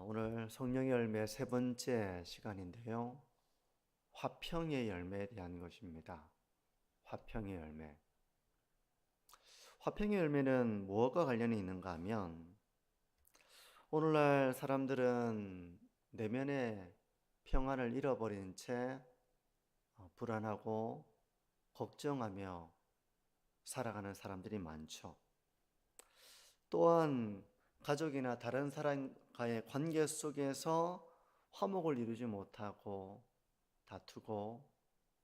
오늘 성령의 열매 세 번째 시간인데요. 화평의 열매에 대한 것입니다. 화평의 열매. 화평의 열매는 무엇과 관련이 있는가 하면 오늘날 사람들은 내면의 평안을 잃어버린 채 불안하고 걱정하며 살아가는 사람들이 많죠. 또한 가족이나 다른 사람과의 관계 속에서 화목을 이루지 못하고 다투고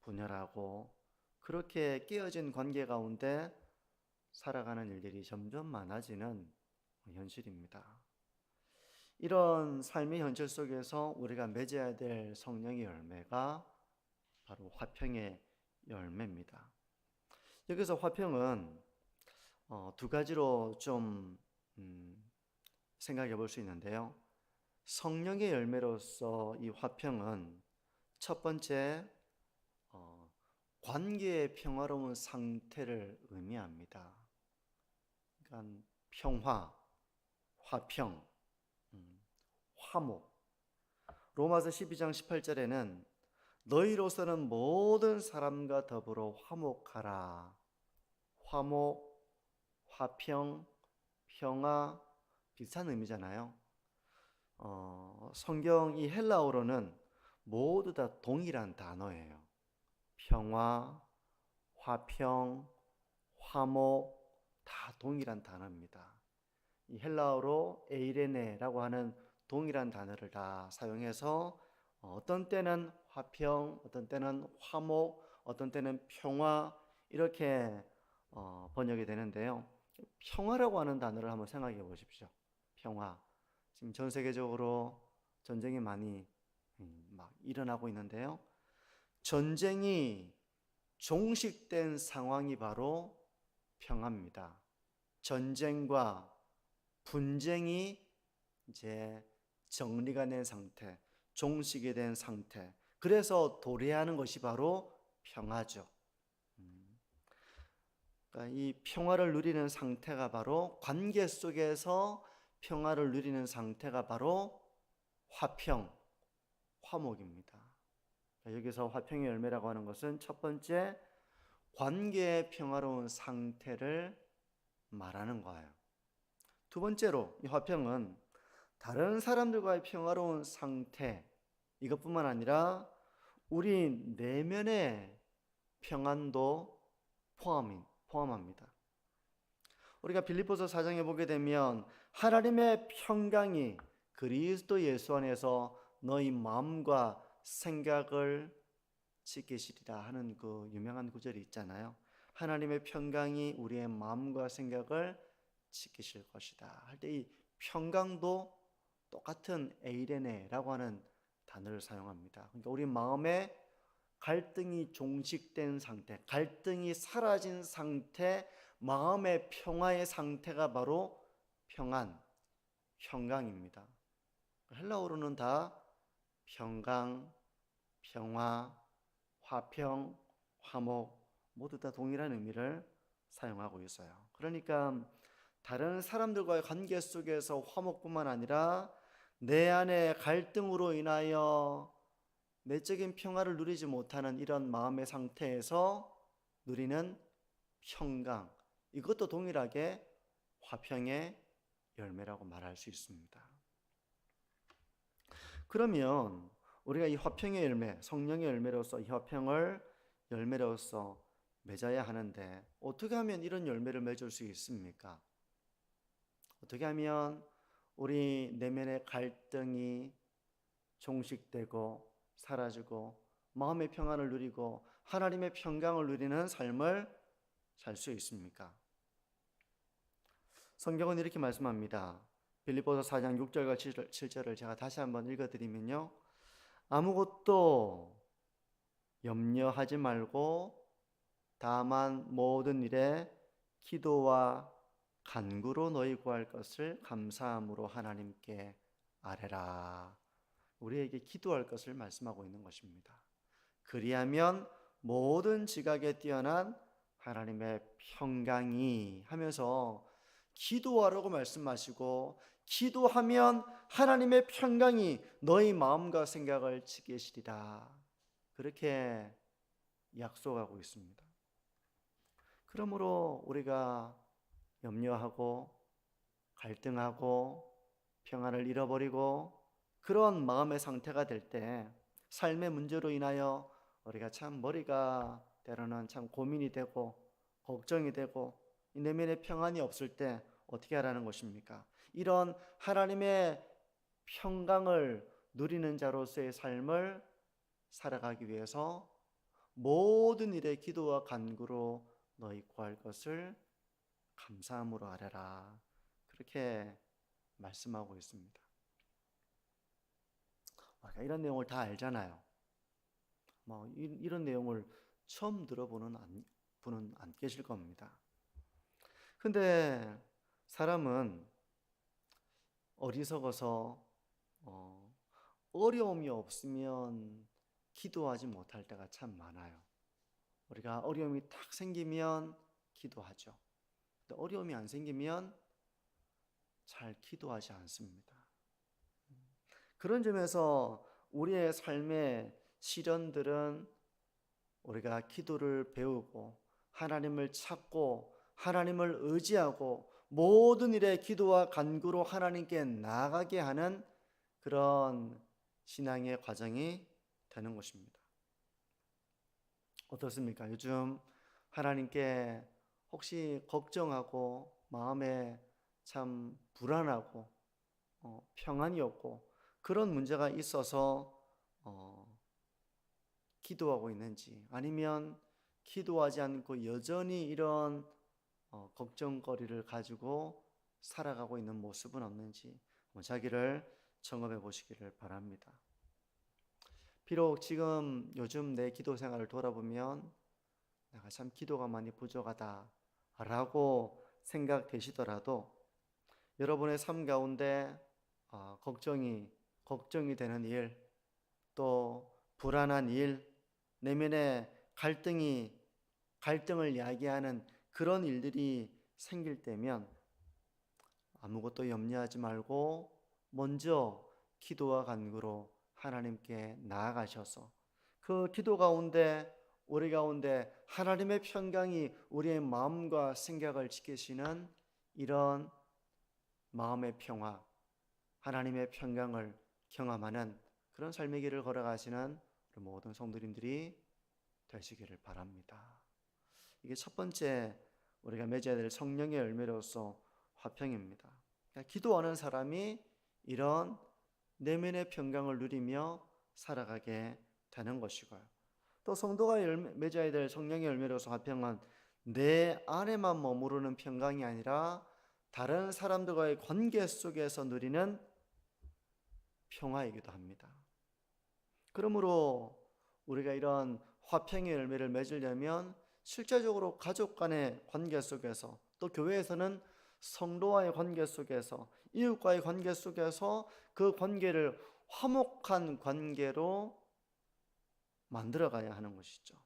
분열하고 그렇게 깨어진 관계 가운데 살아가는 일들이 점점 많아지는 현실입니다. 이런 삶의 현실 속에서 우리가 맺어야 될 성령의 열매가 바로 화평의 열매입니다. 여기서 화평은 두 가지로 좀 생각해 볼 수 있는데요. 성령의 열매로서 이 화평은 첫 번째 관계의 평화로운 상태를 의미합니다. 그러니까 평화, 화평, 화목. 로마서 12장 18절에는 너희로서는 모든 사람과 더불어 화목하라. 화목, 화평, 평화 비슷한 의미잖아요. 성경 이 헬라어로는 모두 다 동일한 단어예요. 평화, 화평, 화목 다 동일한 단어입니다. 이 헬라어로 에이레네라고 하는 동일한 단어를 다 사용해서 어떤 때는 화평, 어떤 때는 화목, 어떤 때는 평화 이렇게 번역이 되는데요. 평화라고 하는 단어를 한번 생각해 보십시오. 평화. 지금 전 세계적으로 전쟁이 많이 막 일어나고 있는데요. 전쟁이 종식된 상황이 바로 평화입니다. 전쟁과 분쟁이 이제 정리가 된 상태, 종식이 된 상태. 그래서 도래하는 것이 바로 평화죠. 그러니까 이 평화를 누리는 상태가 바로 관계 속에서 평화를 누리는 상태가 바로 화평, 화목입니다. 여기서 화평의 열매라고 하는 것은 첫 번째 관계의 평화로운 상태를 말하는 거예요. 두 번째로 이 화평은 다른 사람들과의 평화로운 상태 이것뿐만 아니라 우리 내면의 평안도 포함합니다. 우리가 빌립보서 4장에 보게 되면 하나님의 평강이 그리스도 예수 안에서 너희 마음과 생각을 지키시리라 하는 그 유명한 구절이 있잖아요. 하나님의 평강이 우리의 마음과 생각을 지키실 것이다 할 때 이 평강도 똑같은 에이레네라고 하는 단어를 사용합니다. 그러니까 우리 마음에 갈등이 종식된 상태, 갈등이 사라진 상태, 마음의 평화의 상태가 바로 평안, 평강입니다. 헬라어로는 다 평강, 평화, 화평, 화목 모두 다 동일한 의미를 사용하고 있어요. 그러니까 다른 사람들과의 관계 속에서 화목뿐만 아니라 내 안의 갈등으로 인하여 내적인 평화를 누리지 못하는 이런 마음의 상태에서 누리는 평강, 이것도 동일하게 화평의 열매라고 말할 수 있습니다. 그러면 우리가 이 화평의 열매, 성령의 열매로서 이 화평을 열매로서 맺어야 하는데 어떻게 하면 이런 열매를 맺을 수 있습니까? 어떻게 하면 우리 내면의 갈등이 종식되고 사라지고 마음의 평안을 누리고 하나님의 평강을 누리는 삶을 살 수 있습니까? 성경은 이렇게 말씀합니다. 빌립보서 4장 6절과 7절을 제가 다시 한번 읽어드리면요. 아무것도 염려하지 말고 다만 모든 일에 기도와 간구로 너희 구할 것을 감사함으로 하나님께 아뢰라. 우리에게 기도할 것을 말씀하고 있는 것입니다. 그리하면 모든 지각에 뛰어난 하나님의 평강이 하면서 기도하라고 말씀하시고 기도하면 하나님의 평강이 너희 마음과 생각을 지키시리라. 그렇게 약속하고 있습니다. 그러므로 우리가 염려하고 갈등하고 평안을 잃어버리고 그런 마음의 상태가 될 때 삶의 문제로 인하여 우리가 참 머리가 때로는 참 고민이 되고 걱정이 되고 내면의 평안이 없을 때 어떻게 하라는 것입니까? 이런 하나님의 평강을 누리는 자로서의 삶을 살아가기 위해서 모든 일에 기도와 간구로 너희 구할 것을 감사함으로 하라. 그렇게 말씀하고 있습니다. 이런 내용을 다 알잖아요. 이런 내용을 처음 들어보는 분은 안 계실 겁니다. 근데 사람은 어리석어서 어려움이 없으면 기도하지 못할 때가 참 많아요. 우리가 어려움이 딱 생기면 기도하죠. 근데 어려움이 안 생기면 잘 기도하지 않습니다. 그런 점에서 우리의 삶의 시련들은 우리가 기도를 배우고 하나님을 찾고 하나님을 의지하고 모든 일에 기도와 간구로 하나님께 나아가게 하는 그런 신앙의 과정이 되는 것입니다. 어떻습니까? 요즘 하나님께 혹시 걱정하고 마음에 참 불안하고 평안이 없고 그런 문제가 있어서 기도하고 있는지, 아니면 기도하지 않고 여전히 이런 걱정거리를 가지고 살아가고 있는 모습은 없는지 자기를 점검해 보시기를 바랍니다. 비록 지금 요즘 내 기도 생활을 돌아보면 내가 참 기도가 많이 부족하다 라고 생각되시더라도 여러분의 삶 가운데 걱정이 되는 일, 또 불안한 일, 내면의 갈등을 야기하는 그런 일들이 생길 때면 아무것도 염려하지 말고 먼저 기도와 간구로 하나님께 나아가셔서 그 기도 가운데 우리 가운데 하나님의 평강이 우리의 마음과 생각을 지키시는 이런 마음의 평화, 하나님의 평강을 경험하는 그런 삶의 길을 걸어가시는 우리 모든 성도님들이 되시기를 바랍니다. 이게 첫 번째 우리가 맺어야 될 성령의 열매로서 화평입니다. 그러니까 기도하는 사람이 이런 내면의 평강을 누리며 살아가게 되는 것이고요. 또 성도가 맺어야 될 성령의 열매로서 화평은 내 안에만 머무르는 평강이 아니라 다른 사람들과의 관계 속에서 누리는 평화이기도 합니다. 그러므로 우리가 이런 화평의 열매를 맺으려면 실제적으로 가족 간의 관계 속에서, 또 교회에서는 성도와의 관계 속에서, 이웃과의 관계 속에서 그 관계를 화목한 관계로 만들어가야 하는 것이죠.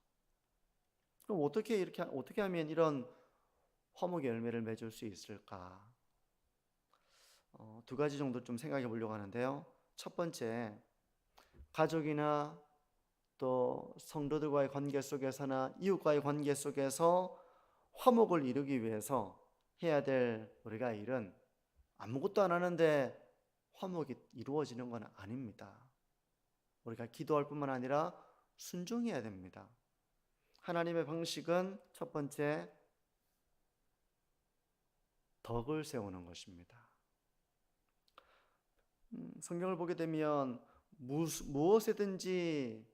그럼 어떻게 하면 이런 화목의 열매를 맺을 수 있을까? 두 가지 정도 좀 생각해 보려고 하는데요. 첫 번째, 가족이나 또 성도들과의 관계 속에서나 이웃과의 관계 속에서 화목을 이루기 위해서 해야 될 우리가 일은 아무것도 안 하는데 화목이 이루어지는 건 아닙니다. 우리가 기도할 뿐만 아니라 순종해야 됩니다. 하나님의 방식은 첫 번째, 덕을 세우는 것입니다. 성경을 보게 되면 무엇에든지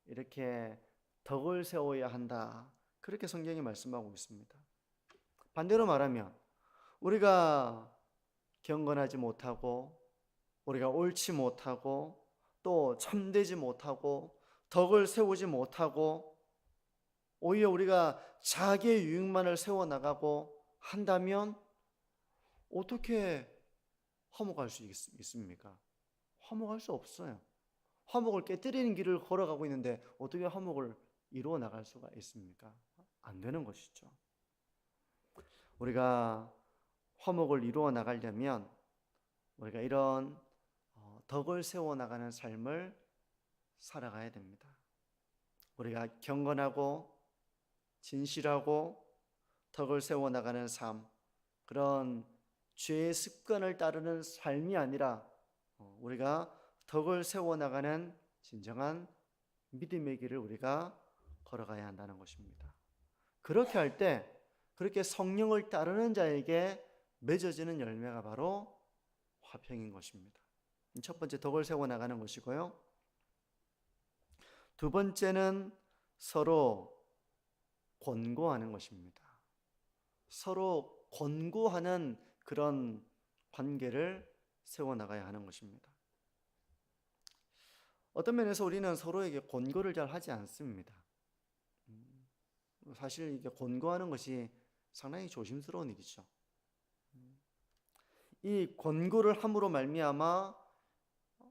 이렇게 덕을 세워야 한다, 그렇게 성경이 말씀하고 있습니다. 반대로 말하면 우리가 경건하지 못하고 우리가 옳지 못하고 또 참되지 못하고 덕을 세우지 못하고 오히려 우리가 자기의 유익만을 세워나가고 한다면 어떻게 화목할 수 있습니까? 화목할 수 없어요. 화목을 깨뜨리는 길을 걸어가고 있는데 어떻게 화목을 이루어 나갈 수가 있습니까? 안 되는 것이죠. 우리가 화목을 이루어 나가려면 우리가 이런 덕을 세워 나가는 삶을 살아가야 됩니다. 우리가 경건하고 진실하고 덕을 세워 나가는 삶, 그런 죄의 습관을 따르는 삶이 아니라 우리가 덕을 세워 나가는 진정한 믿음의 길을 우리가 걸어가야 한다는 것입니다. 그렇게 할 때, 그렇게 성령을 따르는 자에게 맺어지는 열매가 바로 화평인 것입니다. 첫 번째, 덕을 세워 나가는 것이고요. 두 번째는 서로 권고하는 것입니다. 서로 권고하는 그런 관계를 세워나가야 하는 것입니다. 어떤 면에서 우리는 서로에게 권고를 잘 하지 않습니다. 사실 이게 권고하는 것이 상당히 조심스러운 일이죠. 이 권고를 함으로 말미암아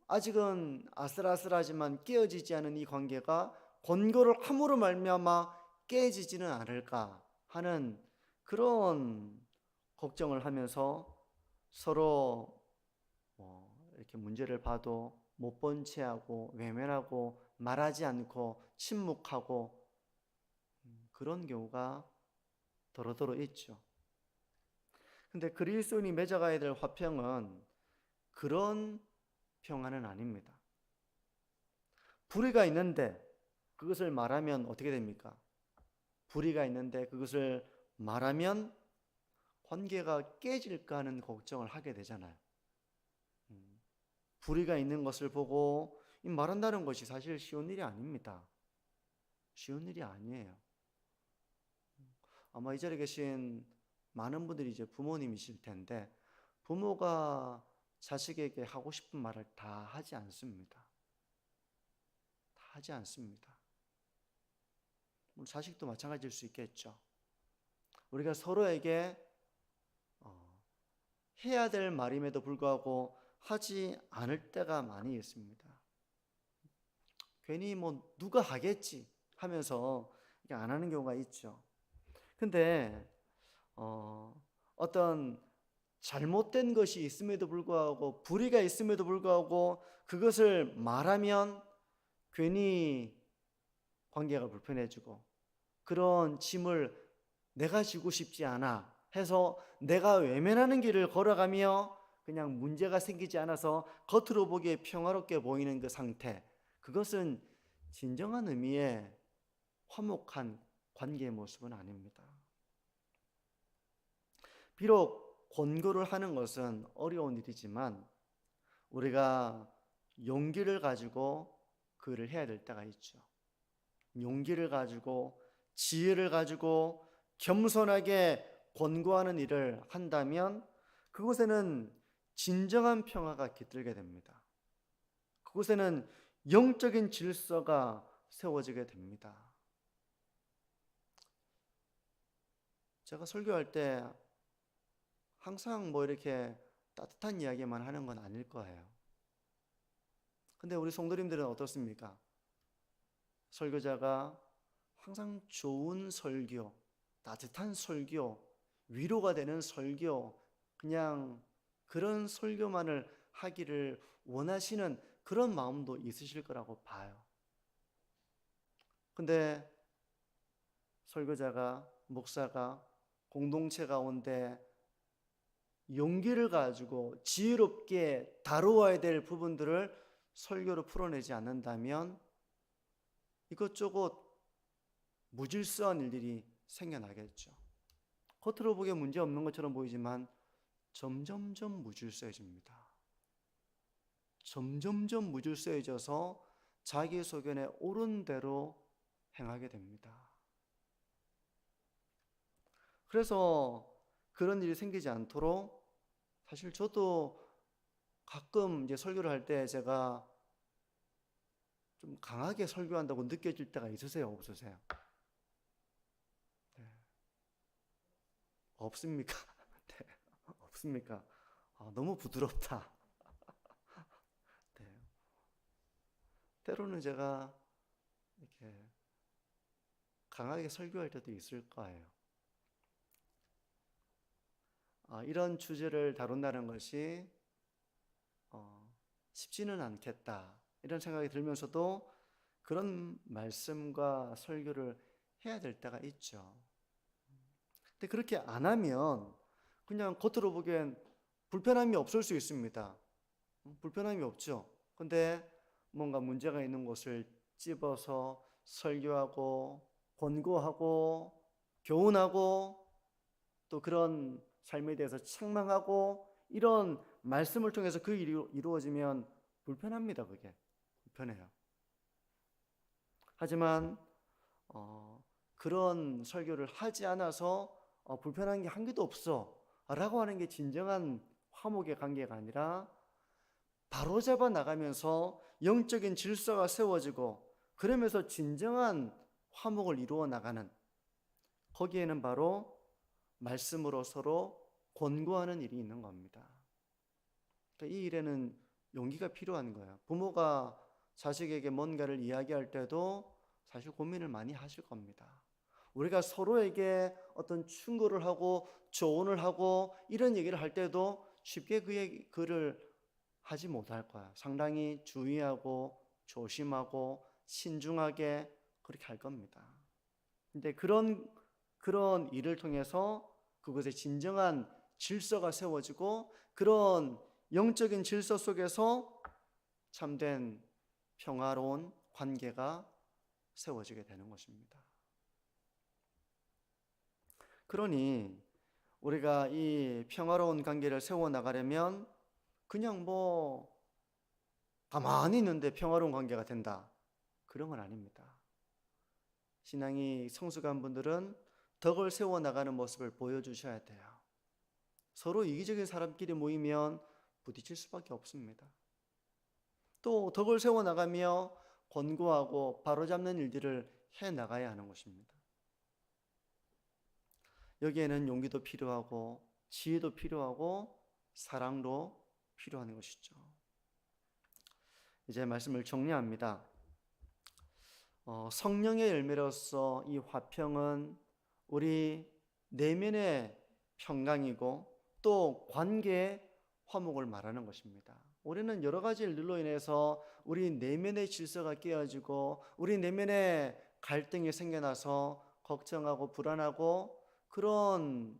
아직은 아슬아슬하지만 깨어지지 않은 이 관계가 권고를 함으로 말미암아 깨지지는 않을까 하는 그런 걱정을 하면서 서로 이렇게 문제를 봐도 못 본 채하고 외면하고 말하지 않고 침묵하고 그런 경우가 더러더러 있죠. 근데 그리스도인이 맺어가야 될 화평은 그런 평화는 아닙니다. 불의가 있는데 그것을 말하면 어떻게 됩니까? 불의가 있는데 그것을 말하면 관계가 깨질까 하는 걱정을 하게 되잖아요. 불의가 있는 것을 보고 말한다는 것이 사실 쉬운 일이 아닙니다. 쉬운 일이 아니에요. 아마 이 자리에 계신 많은 분들이 이제 부모님이실 텐데 부모가 자식에게 하고 싶은 말을 다 하지 않습니다. 다 하지 않습니다. 자식도 마찬가지일 수 있겠죠. 우리가 서로에게 해야 될 말임에도 불구하고 하지 않을 때가 많이 있습니다. 괜히 누가 하겠지 하면서 안 하는 경우가 있죠. 근데 어떤 잘못된 것이 있음에도 불구하고 불의가 있음에도 불구하고 그것을 말하면 괜히 관계가 불편해지고 그런 짐을 내가 지고 싶지 않아 해서 내가 외면하는 길을 걸어가며 그냥 문제가 생기지 않아서 겉으로 보기에 평화롭게 보이는 그 상태, 그것은 진정한 의미의 화목한 관계의 모습은 아닙니다. 비록 권고를 하는 것은 어려운 일이지만 우리가 용기를 가지고 그를 해야 될 때가 있죠. 용기를 가지고 지혜를 가지고 겸손하게 권고하는 일을 한다면 그곳에는 진정한 평화가 깃들게 됩니다. 그곳에는 영적인 질서가 세워지게 됩니다. 제가 설교할 때 항상 이렇게 따뜻한 이야기만 하는 건 아닐 거예요. 근데 우리 성도님들은 어떻습니까? 설교자가 항상 좋은 설교, 따뜻한 설교, 위로가 되는 설교, 그냥 그런 설교만을 하기를 원하시는 그런 마음도 있으실 거라고 봐요. 근데 설교자가, 목사가 공동체 가운데 용기를 가지고 지혜롭게 다루어야 될 부분들을 설교로 풀어내지 않는다면 이것저것 무질서한 일들이 생겨나겠죠. 겉으로 보기에 문제 없는 것처럼 보이지만 점점점 무질서해집니다. 점점점 무질서해져서 자기 소견에 옳은 대로 행하게 됩니다. 그래서 그런 일이 생기지 않도록 사실 저도 가끔 이제 설교를 할 때 제가 좀 강하게 설교한다고 느껴질 때가 있으세요? 없으세요? 네. 없습니까? 네. 없습니까? 너무 부드럽다. 네. 때로는 제가 이렇게 강하게 설교할 때도 있을 거예요. 이런 주제를 다룬다는 것이 쉽지는 않겠다 이런 생각이 들면서도 그런 말씀과 설교를 해야 될 때가 있죠. 근데 그렇게 안 하면 그냥 겉으로 보기엔 불편함이 없을 수 있습니다. 불편함이 없죠. 근데 뭔가 문제가 있는 곳을 찝어서 설교하고 권고하고 교훈하고 또 그런 삶에 대해서 책망하고 이런 말씀을 통해서 그 일이 이루어지면 불편합니다. 그게 불편해요. 하지만 그런 설교를 하지 않아서 불편한 게 한 개도 없어 라고 하는 게 진정한 화목의 관계가 아니라 바로잡아 나가면서 영적인 질서가 세워지고 그러면서 진정한 화목을 이루어 나가는, 거기에는 바로 말씀으로 서로 권고하는 일이 있는 겁니다. 그러니까 이 일에는 용기가 필요한 거예요. 부모가 자식에게 뭔가를 이야기할 때도 사실 고민을 많이 하실 겁니다. 우리가 서로에게 어떤 충고를 하고 조언을 하고 이런 얘기를 할 때도 쉽게 그를 하지 못할 거야. 상당히 주의하고 조심하고 신중하게 그렇게 할 겁니다. 근데 그런 일을 통해서 그곳에 진정한 질서가 세워지고 그런 영적인 질서 속에서 참된 평화로운 관계가 세워지게 되는 것입니다. 그러니 우리가 이 평화로운 관계를 세워나가려면 그냥 가만히 있는데 평화로운 관계가 된다, 그런 건 아닙니다. 신앙이 성숙한 분들은 덕을 세워나가는 모습을 보여주셔야 돼요. 서로 이기적인 사람끼리 모이면 부딪힐 수밖에 없습니다. 또 덕을 세워나가며 권고하고 바로잡는 일들을 해나가야 하는 것입니다. 여기에는 용기도 필요하고 지혜도 필요하고 사랑도 필요한 것이죠. 이제 말씀을 정리합니다. 성령의 열매로서 이 화평은 우리 내면의 평강이고 또 관계의 화목을 말하는 것입니다. 우리는 여러 가지 일들로 인해서 우리 내면의 질서가 깨어지고 우리 내면에 갈등이 생겨나서 걱정하고 불안하고 그런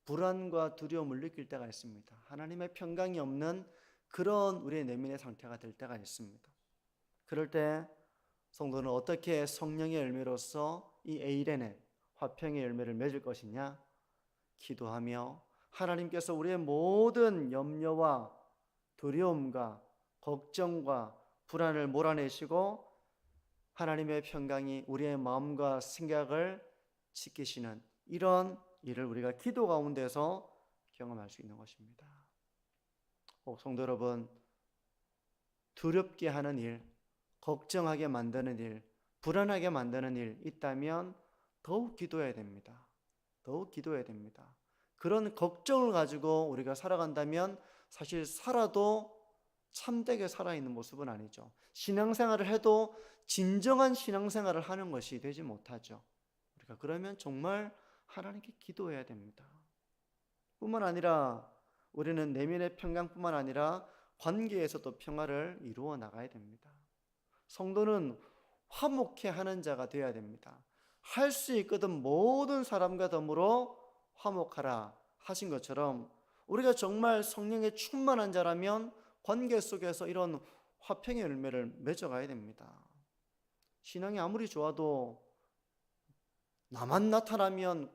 불안과 두려움을 느낄 때가 있습니다. 하나님의 평강이 없는 그런 우리의 내면의 상태가 될 때가 있습니다. 그럴 때 성도는 어떻게 성령의 열매로서 이 에이레네 화평의 열매를 맺을 것이냐? 기도하며 하나님께서 우리의 모든 염려와 두려움과 걱정과 불안을 몰아내시고 하나님의 평강이 우리의 마음과 생각을 지키시는 이런 일을 우리가 기도 가운데서 경험할 수 있는 것입니다. 성도 여러분, 두렵게 하는 일, 걱정하게 만드는 일, 불안하게 만드는 일 있다면 더욱 기도해야 됩니다. 더욱 기도해야 됩니다. 그런 걱정을 가지고 우리가 살아간다면 사실 살아도 참되게 살아있는 모습은 아니죠. 신앙생활을 해도 진정한 신앙생활을 하는 것이 되지 못하죠. 우리가 그러면 정말 하나님께 기도해야 됩니다. 뿐만 아니라 우리는 내면의 평강뿐만 아니라 관계에서도 평화를 이루어 나가야 됩니다. 성도는 화목해 하는 자가 되어야 됩니다. 할 수 있거든 모든 사람과 더불어 화목하라 하신 것처럼 우리가 정말 성령에 충만한 자라면 관계 속에서 이런 화평의 열매를 맺어가야 됩니다. 신앙이 아무리 좋아도 나만 나타나면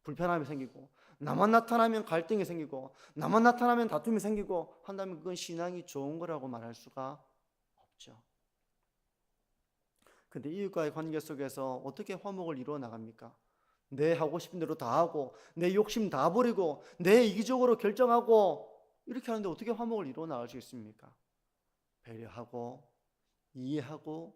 불편함이 생기고 나만 나타나면 갈등이 생기고 나만 나타나면 다툼이 생기고 한다면 그건 신앙이 좋은 거라고 말할 수가 없죠. 근데 이웃과의 관계 속에서 어떻게 화목을 이루어 나갑니까? 내 하고 싶은 대로 다 하고 내 욕심 다 버리고 내 이기적으로 결정하고 이렇게 하는데 어떻게 화목을 이루어 나갈 수 있습니까? 배려하고 이해하고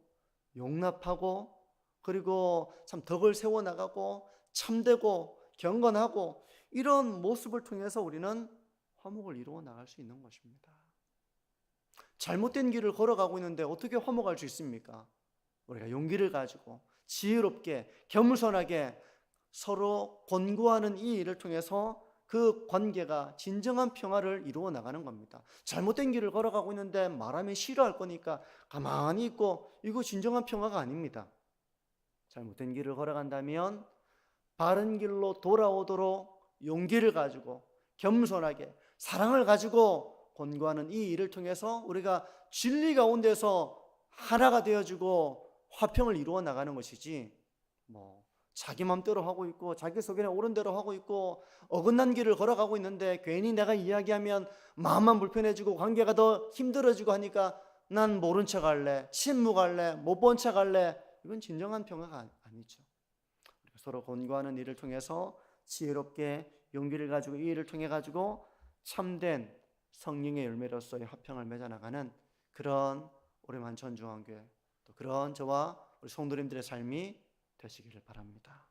용납하고 그리고 참 덕을 세워나가고 참되고 경건하고 이런 모습을 통해서 우리는 화목을 이루어 나갈 수 있는 것입니다. 잘못된 길을 걸어가고 있는데 어떻게 화목할 수 있습니까? 우리가 용기를 가지고 지혜롭게 겸손하게 서로 권고하는 이 일을 통해서 그 관계가 진정한 평화를 이루어 나가는 겁니다. 잘못된 길을 걸어가고 있는데 말하면 싫어할 거니까 가만히 있고, 이거 진정한 평화가 아닙니다. 잘못된 길을 걸어간다면 바른 길로 돌아오도록 용기를 가지고 겸손하게 사랑을 가지고 권고하는 이 일을 통해서 우리가 진리 가운데서 하나가 되어지고 화평을 이루어 나가는 것이지, 자기 맘대로 하고 있고 자기 속에는 옳은 대로 하고 있고 어긋난 길을 걸어가고 있는데 괜히 내가 이야기하면 마음만 불편해지고 관계가 더 힘들어지고 하니까 난 모른 척 할래, 침묵할래, 못 본 척 할래. 이건 진정한 평화가 아니죠. 서로 권고하는 일을 통해서 지혜롭게 용기를 가지고 이 일을 통해 가지고 참된 성령의 열매로서의 화평을 맺어나가는 그런 우리 만천중앙교회, 또 그런 저와 우리 성도님들의 삶이 되시기를 바랍니다.